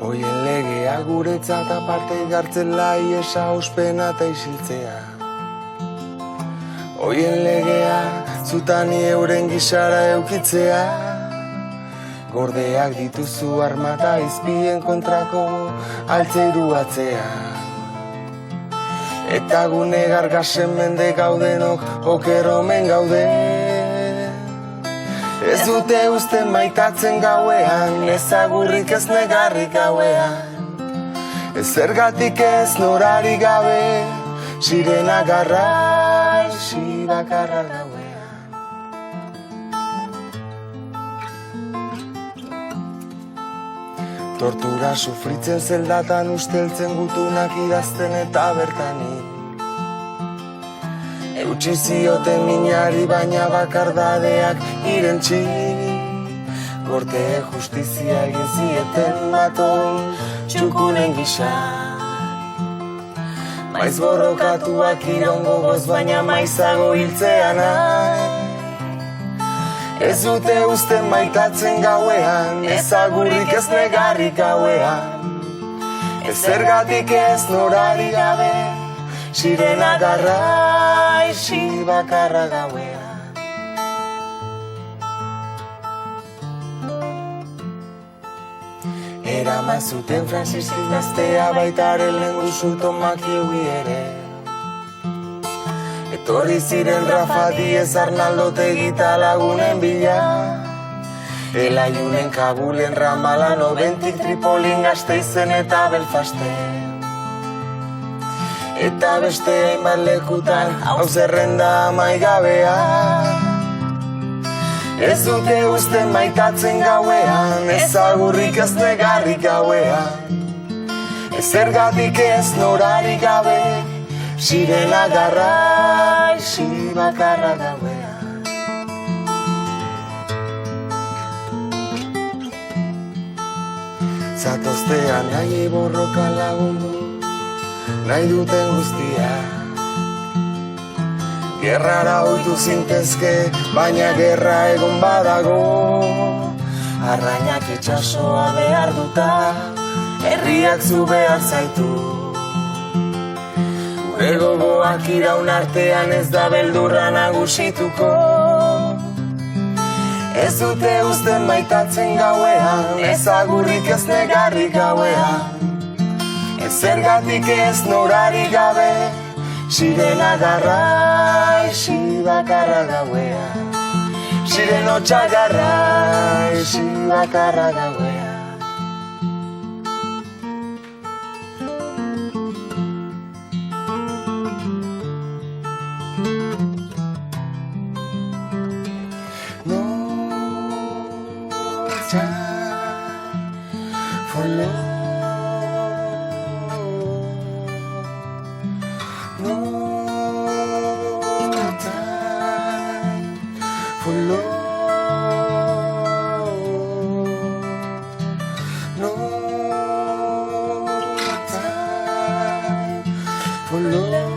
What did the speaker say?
Oien legea guretzat aparte gartzen lai esa ospena eta isiltzea. Oien legea zutani euren gisara eukitzea. Gordeak dituzu armata izpien kontrako altzeiru atzea. Eta gune gargasen mende gaudenok okeromen gaude. Ez dute uste maitatzen gauean, ezagurrik ez negarrik gauean. Ez zergatik ez norari gabe, sirena garra, isi bakarra gauean. Tortura sufritzen zeldatan usteltzen gutunak idazten eta bertanik. Eutsi zioten minari baina bakardadeak irentxi. Gorte justizia egin zieten baton txukunen gisa. Maiz borrokatuak iraungo goz baina maizago hiltzea nahi. Ez dute uste maitatzen gauean, ezagurrik ez negarrik gauean. Ez zergatik ez norari gabe, sirena garra, isi bakarra gauean. Eraman zuten Francisco gaztea baitaren lenguzu Tomakieui ere. Etorri ziren Rafa Diez Arnaldo Tegita lagunen bila. Elaiunen Kabulen Ramalan Obentik Tripolin Gasteizen eta Belfasten. Eta beste hainbat lekutan hau zerrenda amaigabea. Ez dute uste maitatzen gauean, ezagurrik ez negarrik gauean. Ez zergatik ez norari gabe, sirena garra, isi bakarra gauean. Zatoztean nahi borroka lagundu, nahi duten guztia. Gerrara ohitu zintezke, baina gerra egon badago. Arrainak itxasoa behar duta, herriak zu behar zaitu. Gure gogoak iraun artean ez da beldurra nagusituko. Ez dute uste maitatzen gauean, ezagurrik ez negarrik gauean. Ez zergatik ez norari gabe, sirena garra, isi bakarra gauean. Sireno txagarra, isi bakarra gauean. No time for love. No time for love. No time for love.